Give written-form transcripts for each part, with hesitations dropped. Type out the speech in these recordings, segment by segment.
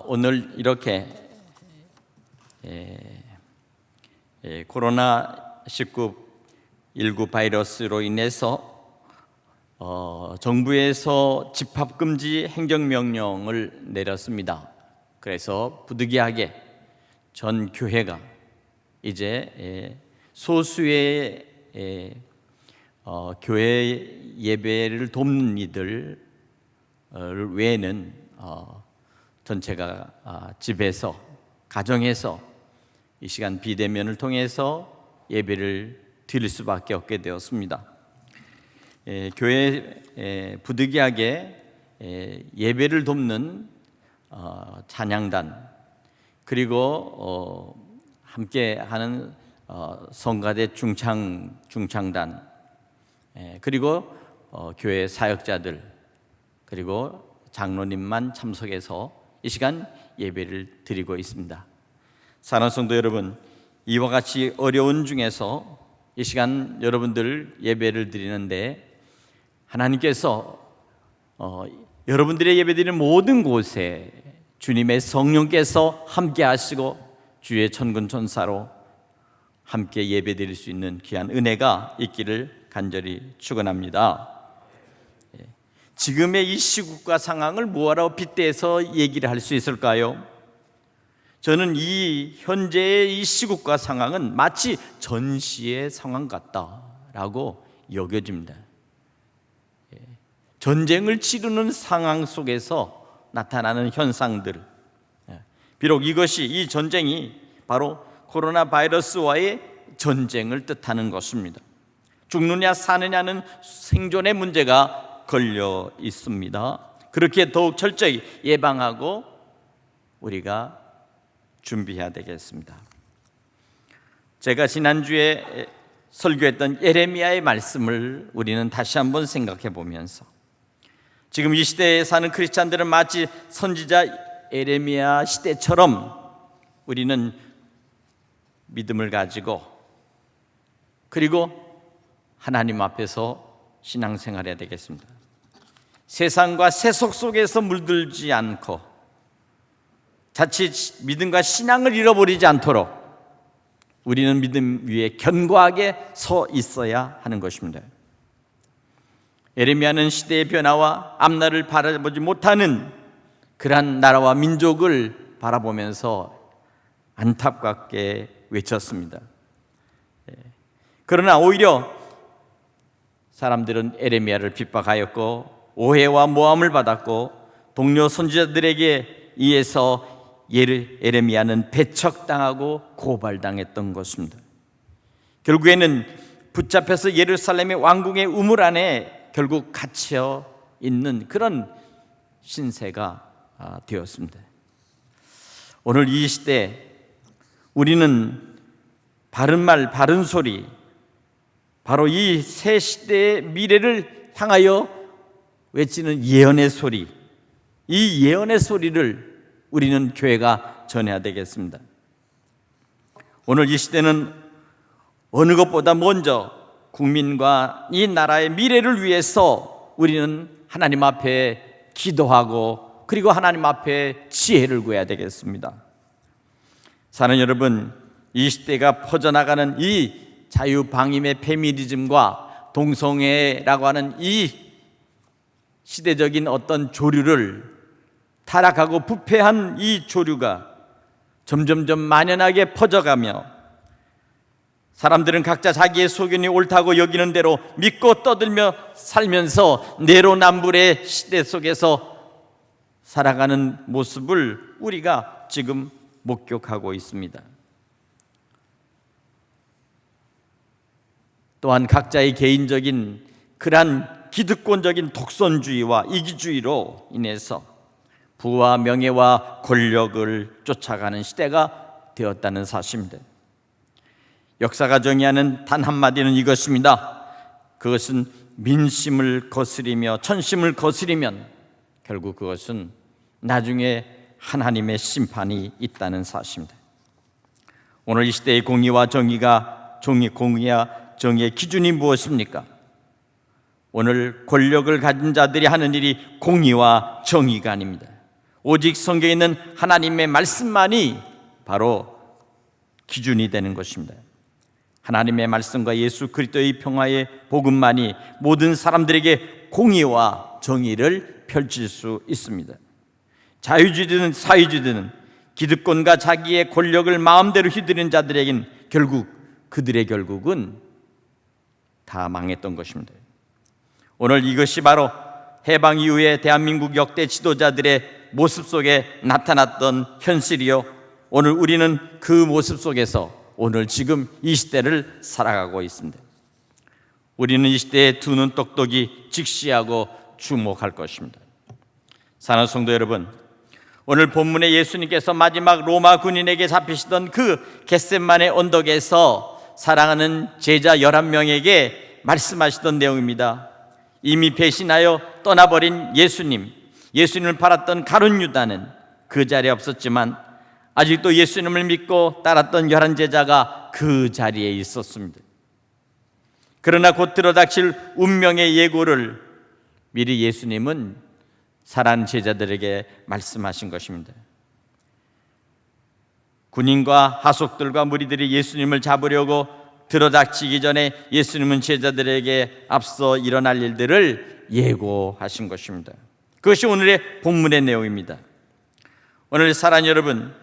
오늘 이렇게 코로나19 바이러스로 인해서 정부에서 집합금지 행정명령을 내렸습니다. 그래서 부득이하게 전 교회가 이제 소수의 교회 예배를 돕는 이들 외에는 전체가 집에서, 가정에서 이 시간 비대면을 통해서 예배를 드릴 수밖에 없게 되었습니다. 교회 부득이하게 예배를 돕는 찬양단, 그리고 함께하는 성가대 중창단, 그리고 교회 사역자들, 그리고 장로님만 참석해서 이 시간 예배를 드리고 있습니다. 사랑하는 성도 여러분, 이와 같이 어려운 중에서 이 시간 여러분들 예배를 드리는데 하나님께서 여러분들의 예배드리는 모든 곳에 주님의 성령께서 함께 하시고 주의 천군 천사로 함께 예배드릴 수 있는 귀한 은혜가 있기를 간절히 축원합니다. 지금의 이 시국과 상황을 뭐하러 빗대서 얘기를 할 수 있을까요? 저는 이 현재의 이 시국과 상황은 마치 전시의 상황 같다라고 여겨집니다. 전쟁을 치르는 상황 속에서 나타나는 현상들, 비록 이 전쟁이 바로 코로나 바이러스와의 전쟁을 뜻하는 것입니다. 죽느냐 사느냐는 생존의 문제가 걸려 있습니다. 그렇게 더욱 철저히 예방하고 우리가 준비해야 되겠습니다. 제가 지난주에 설교했던 예레미야의 말씀을 우리는 다시 한번 생각해 보면서 지금 이 시대에 사는 크리스찬들은 마치 선지자 예레미야 시대처럼 우리는 믿음을 가지고 그리고 하나님 앞에서 신앙생활해야 되겠습니다. 세상과 세속 속에서 물들지 않고 자칫 믿음과 신앙을 잃어버리지 않도록 우리는 믿음 위에 견고하게 서 있어야 하는 것입니다. 예레미야는 시대의 변화와 앞날을 바라보지 못하는 그러한 나라와 민족을 바라보면서 안타깝게 외쳤습니다. 그러나 오히려 사람들은 예레미야를 핍박하였고 오해와 모함을 받았고 동료 선지자들에게 의해서 예레미야는 배척당하고 고발당했던 것입니다. 결국에는 붙잡혀서 예루살렘의 왕궁의 우물 안에 결국 갇혀 있는 그런 신세가 되었습니다. 오늘 이 시대 우리는 바른 말, 바른 소리, 바로 이 새 시대의 미래를 향하여 외치는 예언의 소리, 이 예언의 소리를 우리는 교회가 전해야 되겠습니다. 오늘 이 시대는 어느 것보다 먼저 국민과 이 나라의 미래를 위해서 우리는 하나님 앞에 기도하고 그리고 하나님 앞에 지혜를 구해야 되겠습니다. 사는 여러분, 이 시대가 퍼져나가는 이 자유방임의 페미니즘과 동성애라고 하는 이 시대적인 어떤 조류를 타락하고 부패한 이 조류가 점점점 만연하게 퍼져가며 사람들은 각자 자기의 소견이 옳다고 여기는 대로 믿고 떠들며 살면서 내로남불의 시대 속에서 살아가는 모습을 우리가 지금 목격하고 있습니다. 또한 각자의 개인적인 그러한 기득권적인 독선주의와 이기주의로 인해서 부와 명예와 권력을 쫓아가는 시대가 되었다는 사실입니다. 역사가 정의하는 단 한마디는 이것입니다. 그것은 민심을 거스리며 천심을 거스리면 결국 그것은 나중에 하나님의 심판이 있다는 사실입니다. 오늘 이 시대의 공의와 정의의 기준이 무엇입니까? 오늘 권력을 가진 자들이 하는 일이 공의와 정의가 아닙니다. 오직 성경에 있는 하나님의 말씀만이 바로 기준이 되는 것입니다. 하나님의 말씀과 예수 그리스도의 평화의 복음만이 모든 사람들에게 공의와 정의를 펼칠 수 있습니다. 자유주의든 사회주의든 기득권과 자기의 권력을 마음대로 휘두르는 자들에겐 그들의 결국은 다 망했던 것입니다. 오늘 이것이 바로 해방 이후에 대한민국 역대 지도자들의 모습 속에 나타났던 현실이요, 오늘 우리는 그 모습 속에서 오늘 지금 이 시대를 살아가고 있습니다. 우리는 이 시대의 두 눈 똑똑이 직시하고 주목할 것입니다. 사랑하는 성도 여러분, 오늘 본문에 예수님께서 마지막 로마 군인에게 잡히시던 그 겟세마네 언덕에서 사랑하는 제자 11명에게 말씀하시던 내용입니다. 이미 배신하여 떠나버린 예수님을 팔았던 가룟 유다는 그 자리에 없었지만 아직도 예수님을 믿고 따랐던 11제자가 그 자리에 있었습니다. 그러나 곧 들어닥칠 운명의 예고를 미리 예수님은 사랑하는 제자들에게 말씀하신 것입니다. 군인과 하속들과 무리들이 예수님을 잡으려고 들어닥치기 전에 예수님은 제자들에게 앞서 일어날 일들을 예고하신 것입니다. 그것이 오늘의 본문의 내용입니다. 오늘 사랑하는 여러분,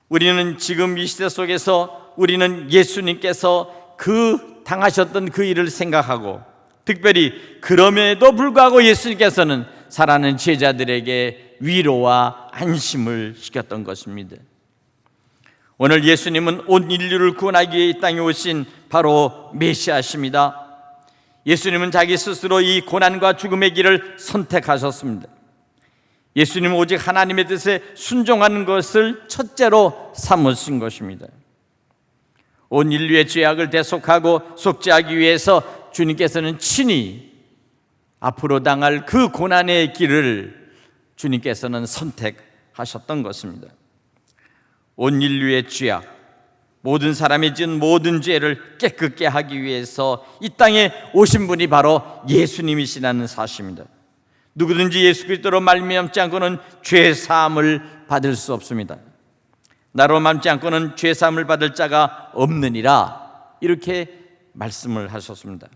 우리는 지금 이 시대 속에서 우리는 예수님께서 당하셨던 그 일을 생각하고, 특별히 그럼에도 불구하고 예수님께서는 사랑하는 제자들에게 위로와 안심을 시켰던 것입니다. 오늘 예수님은 온 인류를 구원하기 위해 이 땅에 오신 바로 메시아십니다. 예수님은 자기 스스로 이 고난과 죽음의 길을 선택하셨습니다. 예수님은 오직 하나님의 뜻에 순종하는 것을 첫째로 삼으신 것입니다. 온 인류의 죄악을 대속하고 속죄하기 위해서 주님께서는 친히 앞으로 당할 그 고난의 길을 주님께서는 선택하셨던 것입니다. 온 인류의 죄악, 모든 사람이 지은 모든 죄를 깨끗게 하기 위해서 이 땅에 오신 분이 바로 예수님이시라는 사실입니다. 누구든지 예수 그리스도로 말미암지 않고는 죄 사함을 받을 수 없습니다. 나로 말미암지 않고는 죄 사함을 받을 자가 없느니라, 이렇게 말씀을 하셨습니다.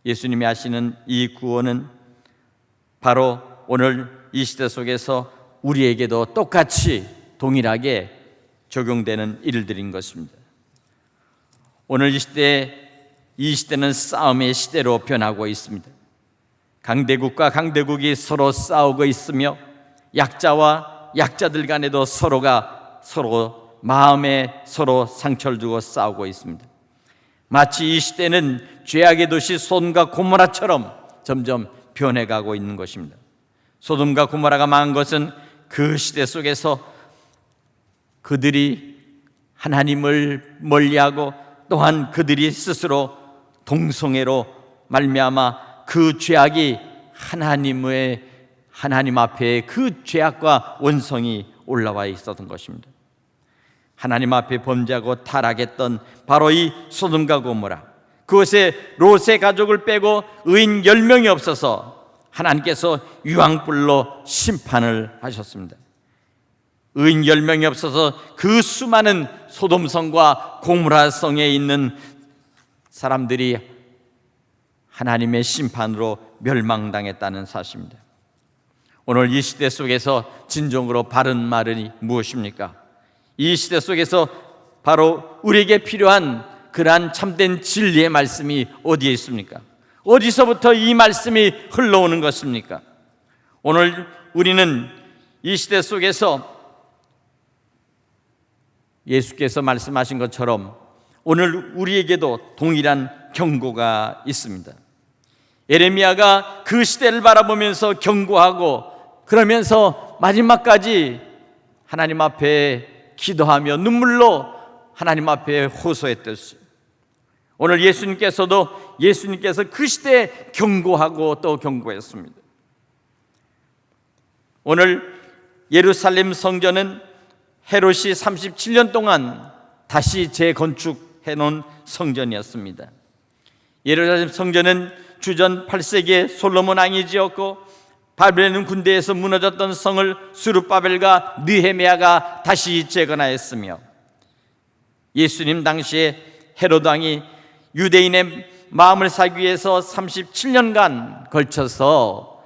예수님이 하시는 이 구원은 바로 오늘 이 시대 속에서 우리에게도 똑같이 동일하게 적용되는 일들인 것입니다. 오늘 이 시대는 싸움의 시대로 변하고 있습니다. 강대국과 강대국이 서로 싸우고 있으며 약자와 약자들 간에도 서로 마음에 서로 상처를 두고 싸우고 있습니다. 마치 이 시대는 죄악의 도시 소돔과 고모라처럼 점점 변해가고 있는 것입니다. 소돔과 고모라가 망한 것은 그 시대 속에서 그들이 하나님을 멀리하고 또한 그들이 스스로 동성애로 말미암아 그 죄악이 하나님 앞에 그 죄악과 원성이 올라와 있었던 것입니다. 하나님 앞에 범죄하고 타락했던 바로 이 소돔과 고모라, 그곳에 롯의 가족을 빼고 의인 10명이 없어서 하나님께서 유황불로 심판을 하셨습니다. 의인 10명이 없어서 그 수많은 소돔성과 고모라성에 있는 사람들이 하나님의 심판으로 멸망당했다는 사실입니다. 오늘 이 시대 속에서 진정으로 바른 말이 무엇입니까? 이 시대 속에서 바로 우리에게 필요한 그러한 참된 진리의 말씀이 어디에 있습니까? 어디서부터 이 말씀이 흘러오는 것입니까? 오늘 우리는 이 시대 속에서 예수께서 말씀하신 것처럼 오늘 우리에게도 동일한 경고가 있습니다. 예레미야가 그 시대를 바라보면서 경고하고 그러면서 마지막까지 하나님 앞에 기도하며 눈물로 하나님 앞에 호소했듯이 오늘 예수님께서 그 시대에 경고하고 또 경고했습니다. 오늘 예루살렘 성전은 헤롯이 37년 동안 다시 재건축해 놓은 성전이었습니다. 예루살렘 성전은 주전 8세기에 솔로몬 왕이 지었고 바벨론 군대에서 무너졌던 성을 스룹바벨과 느헤미야가 다시 재건하였으며, 예수님 당시에 헤로드 왕이 유대인의 마음을 사기 위해서 37년간 걸쳐서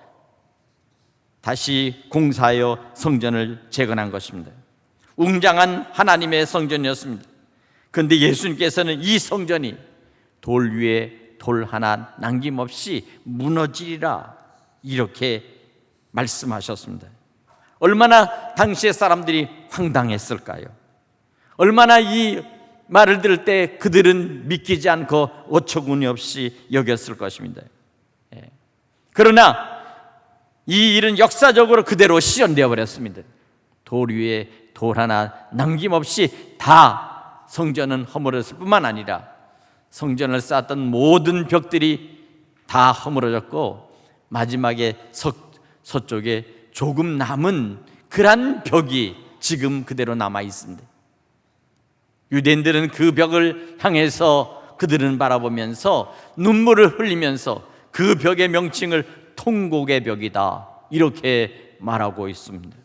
다시 공사하여 성전을 재건한 것입니다. 웅장한 하나님의 성전이었습니다. 그런데 예수님께서는 이 성전이 돌 위에 돌 하나 남김없이 무너지리라 이렇게 말씀하셨습니다. 얼마나 당시의 사람들이 황당했을까요? 얼마나 이 말을 들을 때 그들은 믿기지 않고 어처구니 없이 여겼을 것입니다. 그러나 이 일은 역사적으로 그대로 실현되어 버렸습니다. 돌 위에 돌 하나 남김없이 다 성전은 허물었을 뿐만 아니라 성전을 쌓았던 모든 벽들이 다 허물어졌고, 마지막에 서쪽에 조금 남은 그런 벽이 지금 그대로 남아 있습니다. 유대인들은 그 벽을 향해서 그들은 바라보면서 눈물을 흘리면서 그 벽의 명칭을 통곡의 벽이다 이렇게 말하고 있습니다.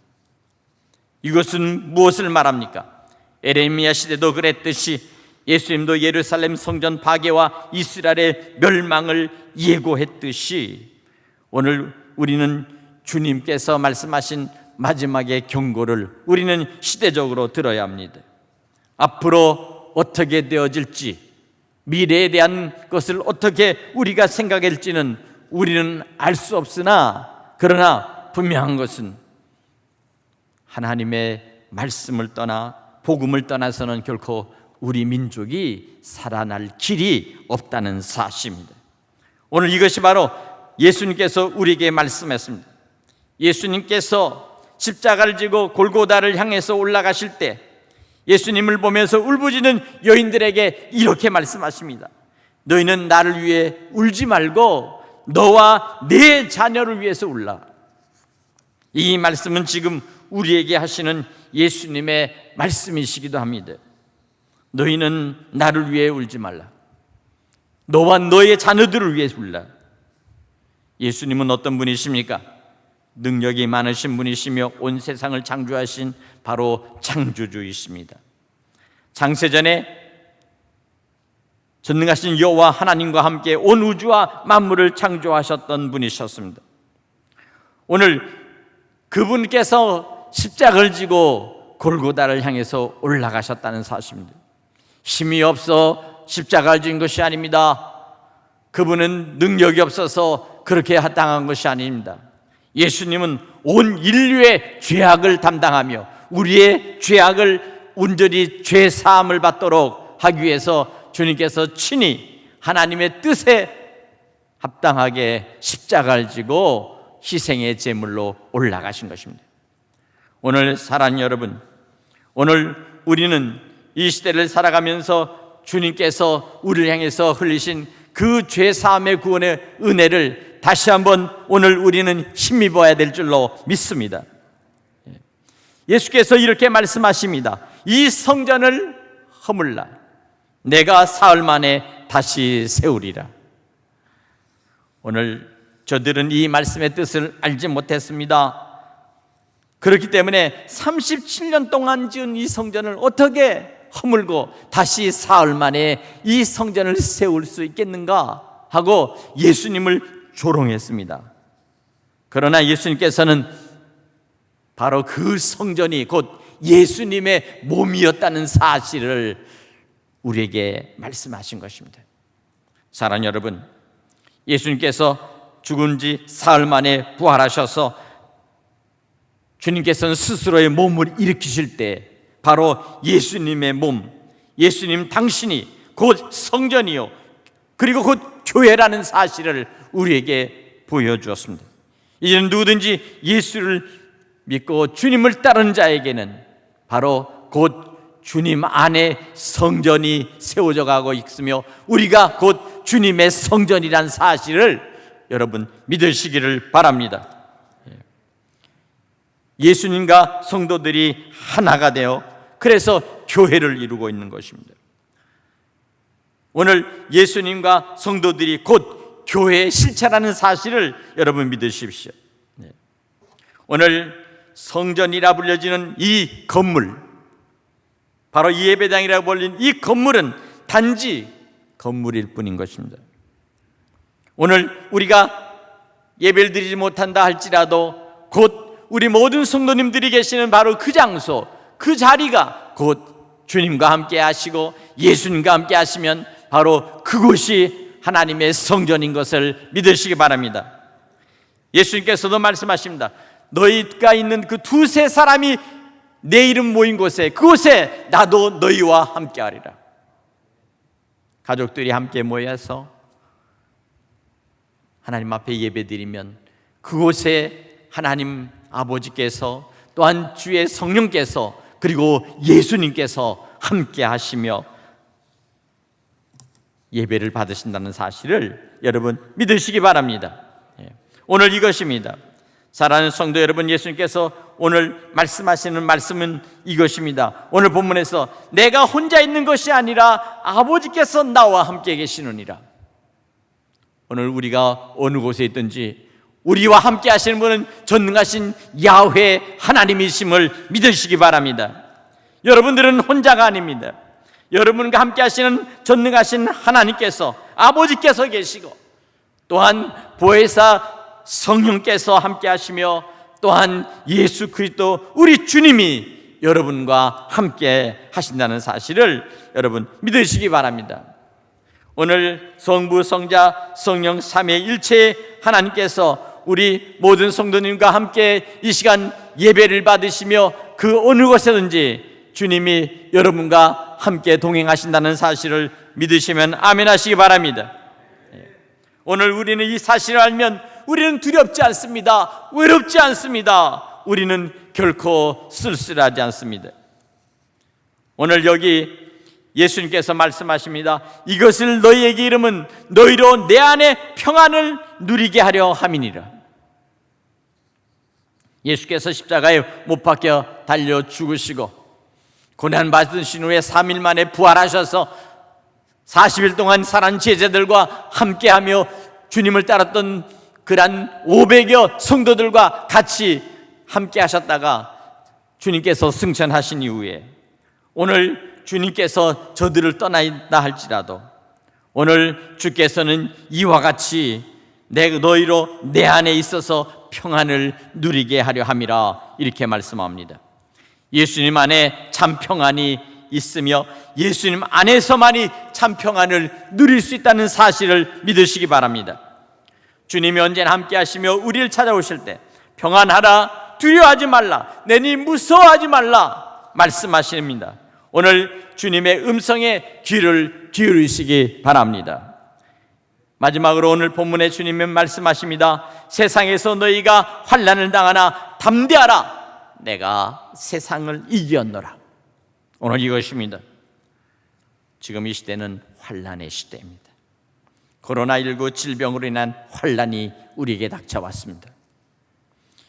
이것은 무엇을 말합니까? 에레미야 시대도 그랬듯이 예수님도 예루살렘 성전 파괴와 이스라엘의 멸망을 예고했듯이 오늘 우리는 주님께서 말씀하신 마지막의 경고를 우리는 시대적으로 들어야 합니다. 앞으로 어떻게 되어질지, 미래에 대한 것을 어떻게 우리가 생각할지는 우리는 알 수 없으나, 그러나 분명한 것은 하나님의 말씀을 떠나 복음을 떠나서는 결코 우리 민족이 살아날 길이 없다는 사실입니다. 오늘 이것이 바로 예수님께서 우리에게 말씀했습니다. 예수님께서 십자가를 지고 골고다를 향해서 올라가실 때 예수님을 보면서 울부짖는 여인들에게 이렇게 말씀하십니다. 너희는 나를 위해 울지 말고 너와 내 자녀를 위해서 울라. 이 말씀은 지금 우리에게 하시는 예수님의 말씀이시기도 합니다. 너희는 나를 위해 울지 말라. 너와 너의 자녀들을 위해 울라. 예수님은 어떤 분이십니까? 능력이 많으신 분이시며 온 세상을 창조하신 바로 창조주이십니다. 창세전에 전능하신 여호와 하나님과 함께 온 우주와 만물을 창조하셨던 분이셨습니다. 오늘 그분께서 십자가를 지고 골고다를 향해서 올라가셨다는 사실입니다. 힘이 없어 십자가를 진 것이 아닙니다. 그분은 능력이 없어서 그렇게 당한 것이 아닙니다. 예수님은 온 인류의 죄악을 담당하며 우리의 죄악을 온전히 죄 사함을 받도록 하기 위해서 주님께서 친히 하나님의 뜻에 합당하게 십자가를 지고 희생의 제물로 올라가신 것입니다. 오늘 사랑하는 여러분, 오늘 우리는 이 시대를 살아가면서 주님께서 우리를 향해서 흘리신 그 죄사함의 구원의 은혜를 다시 한번 오늘 우리는 힘입어야 될 줄로 믿습니다. 예수께서 이렇게 말씀하십니다. 이 성전을 허물라. 내가 사흘 만에 다시 세우리라. 오늘 저들은 이 말씀의 뜻을 알지 못했습니다. 그렇기 때문에 37년 동안 지은 이 성전을 어떻게 허물고 다시 사흘 만에 이 성전을 세울 수 있겠는가 하고 예수님을 조롱했습니다. 그러나 예수님께서는 바로 그 성전이 곧 예수님의 몸이었다는 사실을 우리에게 말씀하신 것입니다. 사랑하는 여러분, 예수님께서 죽은 지 사흘 만에 부활하셔서 주님께서는 스스로의 몸을 일으키실 때 바로 예수님의 몸, 예수님 당신이 곧 성전이요 그리고 곧 교회라는 사실을 우리에게 보여주었습니다. 이제는 누구든지 예수를 믿고 주님을 따르는 자에게는 바로 곧 주님 안에 성전이 세워져 가고 있으며 우리가 곧 주님의 성전이란 사실을 여러분 믿으시기를 바랍니다. 예수님과 성도들이 하나가 되어 그래서 교회를 이루고 있는 것입니다. 오늘 예수님과 성도들이 곧 교회의 실체라는 사실을 여러분 믿으십시오. 오늘 성전이라 불려지는 이 건물, 바로 이 예배당이라고 불리는 이 건물은 단지 건물일 뿐인 것입니다. 오늘 우리가 예배를 드리지 못한다 할지라도 곧 우리 모든 성도님들이 계시는 바로 그 장소, 그 자리가 곧 주님과 함께 하시고 예수님과 함께 하시면 바로 그곳이 하나님의 성전인 것을 믿으시기 바랍니다. 예수님께서도 말씀하십니다. 너희가 있는 그 두세 사람이 내 이름 모인 곳에, 그곳에 나도 너희와 함께 하리라. 가족들이 함께 모여서 하나님 앞에 예배드리면 그곳에 하나님 아버지께서 또한 주의 성령께서 그리고 예수님께서 함께 하시며 예배를 받으신다는 사실을 여러분 믿으시기 바랍니다. 오늘 이것입니다. 사랑하는 성도 여러분, 예수님께서 오늘 말씀하시는 말씀은 이것입니다. 오늘 본문에서 내가 혼자 있는 것이 아니라 아버지께서 나와 함께 계시느니라. 오늘 우리가 어느 곳에 있든지 우리와 함께 하시는 분은 전능하신 야훼 하나님이심을 믿으시기 바랍니다. 여러분들은 혼자가 아닙니다. 여러분과 함께 하시는 전능하신 하나님께서, 아버지께서 계시고 또한 보혜사 성령께서 함께 하시며 또한 예수 그리스도 우리 주님이 여러분과 함께 하신다는 사실을 여러분 믿으시기 바랍니다. 오늘 성부, 성자, 성령 삼위일체 하나님께서 우리 모든 성도님과 함께 이 시간 예배를 받으시며 그 어느 곳에든지 주님이 여러분과 함께 동행하신다는 사실을 믿으시면 아멘 하시기 바랍니다. 오늘 우리는 이 사실을 알면 우리는 두렵지 않습니다. 외롭지 않습니다. 우리는 결코 쓸쓸하지 않습니다. 오늘 여기 예수님께서 말씀하십니다. 이것을 너희에게 이름은 너희로 내 안에 평안을 누리게 하려 함이니라. 예수께서 십자가에 못 박혀 달려 죽으시고 고난 받으신 후에 3일 만에 부활하셔서 40일 동안 살한 제자들과 함께하며 주님을 따랐던 그런 500여 성도들과 같이 함께 하셨다가 주님께서 승천하신 이후에 오늘 주님께서 저들을 떠나있다 할지라도 오늘 주께서는 이와 같이 너희로 내 안에 있어서 평안을 누리게 하려 함이라 이렇게 말씀합니다. 예수님 안에 참 평안이 있으며 예수님 안에서만이 참 평안을 누릴 수 있다는 사실을 믿으시기 바랍니다. 주님이 언제나 함께 하시며 우리를 찾아오실 때 평안하라, 두려워하지 말라, 내니 무서워하지 말라 말씀하십니다. 오늘 주님의 음성에 귀를 기울이시기 바랍니다. 마지막으로 오늘 본문에 주님은 말씀하십니다. 세상에서 너희가 환난을 당하나 담대하라, 내가 세상을 이겼노라. 오늘 이것입니다. 지금 이 시대는 환난의 시대입니다. 코로나19 질병으로 인한 환난이 우리에게 닥쳐왔습니다.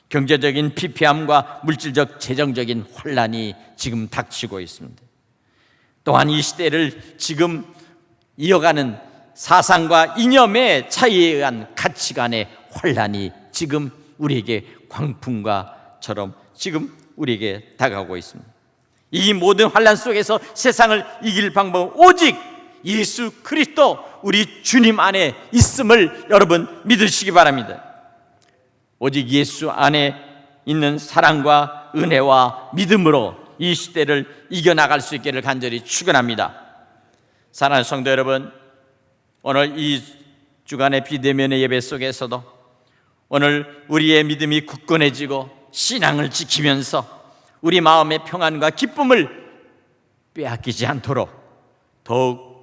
경제적인 피폐함과 물질적 재정적인 환난이 지금 닥치고 있습니다. 또한 이 시대를 지금 이어가는 사상과 이념의 차이에 의한 가치관의 환난이 지금 우리에게 광풍과처럼 지금 우리에게 다가오고 있습니다. 이 모든 환난 속에서 세상을 이길 방법은 오직 예수 그리스도 우리 주님 안에 있음을 여러분 믿으시기 바랍니다. 오직 예수 안에 있는 사랑과 은혜와 믿음으로 이 시대를 이겨나갈 수 있기를 간절히 축원합니다. 사랑하는 성도 여러분, 오늘 이 주간의 비대면의 예배 속에서도 오늘 우리의 믿음이 굳건해지고 신앙을 지키면서 우리 마음의 평안과 기쁨을 빼앗기지 않도록 더욱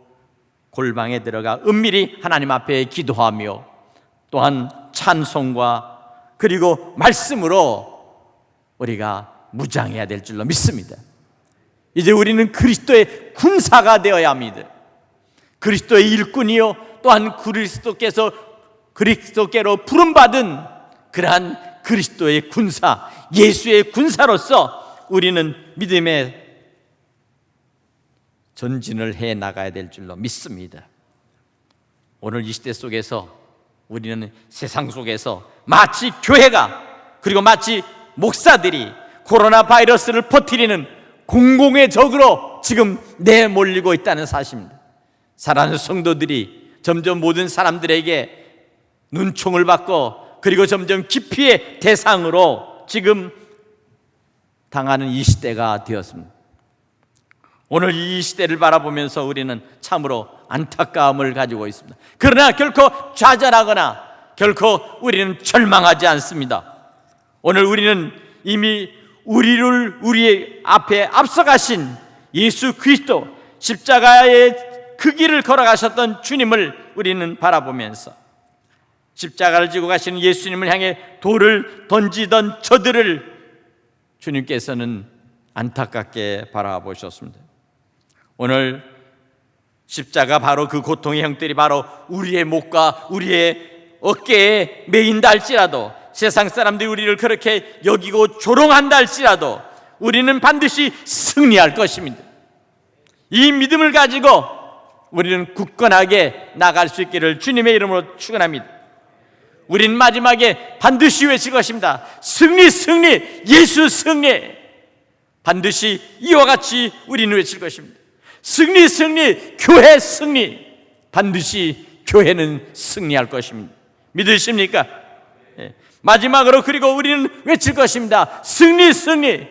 골방에 들어가 은밀히 하나님 앞에 기도하며 또한 찬송과 그리고 말씀으로 우리가 무장해야 될 줄로 믿습니다. 이제 우리는 그리스도의 군사가 되어야 합니다. 그리스도의 일꾼이요 또한 그리스도께로 부름받은 그러한 그리스도의 군사, 예수의 군사로서 우리는 믿음의 전진을 해 나가야 될 줄로 믿습니다. 오늘 이 시대 속에서 우리는 세상 속에서 마치 교회가 그리고 마치 목사들이 코로나 바이러스를 퍼뜨리는 공공의 적으로 지금 내몰리고 있다는 사실입니다. 사랑하는 성도들이 점점 모든 사람들에게 눈총을 받고 그리고 점점 기피의 대상으로 지금 당하는 이 시대가 되었습니다. 오늘 이 시대를 바라보면서 우리는 참으로 안타까움을 가지고 있습니다. 그러나 결코 좌절하거나 결코 우리는 절망하지 않습니다. 오늘 우리는 이미 우리의 앞에 앞서가신 예수 그리스도, 십자가의 그 길을 걸어가셨던 주님을 우리는 바라보면서 십자가를 지고 가시는 예수님을 향해 돌을 던지던 저들을 주님께서는 안타깝게 바라보셨습니다. 오늘 십자가, 바로 그 고통의 형들이 바로 우리의 목과 우리의 어깨에 메인다 할지라도, 세상 사람들이 우리를 그렇게 여기고 조롱한다 할지라도 우리는 반드시 승리할 것입니다. 이 믿음을 가지고 우리는 굳건하게 나갈 수 있기를 주님의 이름으로 축원합니다. 우리는 마지막에 반드시 외칠 것입니다. 승리, 승리, 예수 승리. 반드시 이와 같이 우리는 외칠 것입니다. 승리, 승리, 교회 승리. 반드시 교회는 승리할 것입니다. 믿으십니까? 마지막으로 그리고 우리는 외칠 것입니다. 승리, 승리.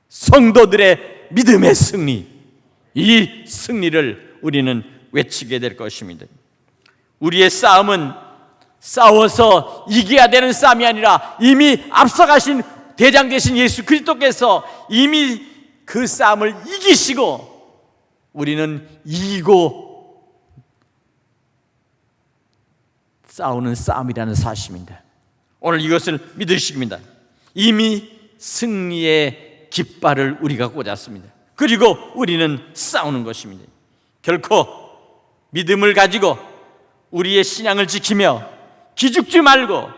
성도들의 믿음의 승리. 이 승리를 우리는 외치게 될 것입니다. 우리의 싸움은 싸워서 이겨야 되는 싸움이 아니라 이미 앞서가신 대장 되신 예수 그리스도께서 이미 그 싸움을 이기시고 우리는 이기고 싸우는 싸움이라는 사실입니다. 오늘 이것을 믿으십니다. 이미 승리의 깃발을 우리가 꽂았습니다. 그리고 우리는 싸우는 것입니다. 결코 믿음을 가지고 우리의 신앙을 지키며 기죽지 말고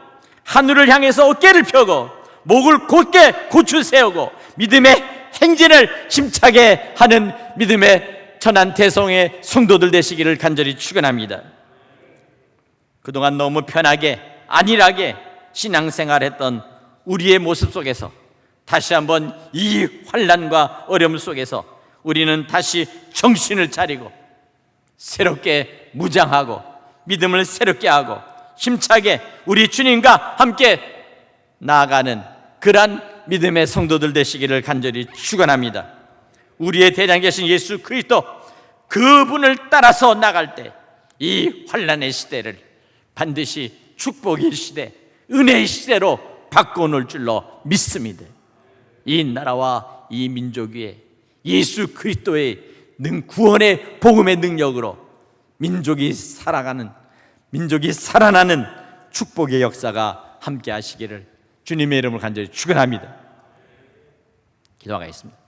하늘을 향해서 어깨를 펴고 목을 곧게 고추 세우고 믿음의 행진을 힘차게 하는 믿음의 천한 대성의 성도들 되시기를 간절히 축원합니다. 그동안 너무 편하게 안일하게 신앙생활했던 우리의 모습 속에서 다시 한번 이 환난과 어려움 속에서 우리는 다시 정신을 차리고 새롭게 무장하고 믿음을 새롭게 하고 힘차게 우리 주님과 함께 나아가는 그러한 믿음의 성도들 되시기를 간절히 축원합니다. 우리의 대장 되신 예수 그리스도, 그분을 따라서 나갈 때 이 환난의 시대를 반드시 축복의 시대, 은혜의 시대로 바꿔놓을 줄로 믿습니다. 이 나라와 이 민족 위에 예수 그리스도의 구원의 복음의 능력으로 민족이 살아가는, 민족이 살아나는 축복의 역사가 함께 하시기를 주님의 이름을 간절히 축원합니다. 기도하겠습니다.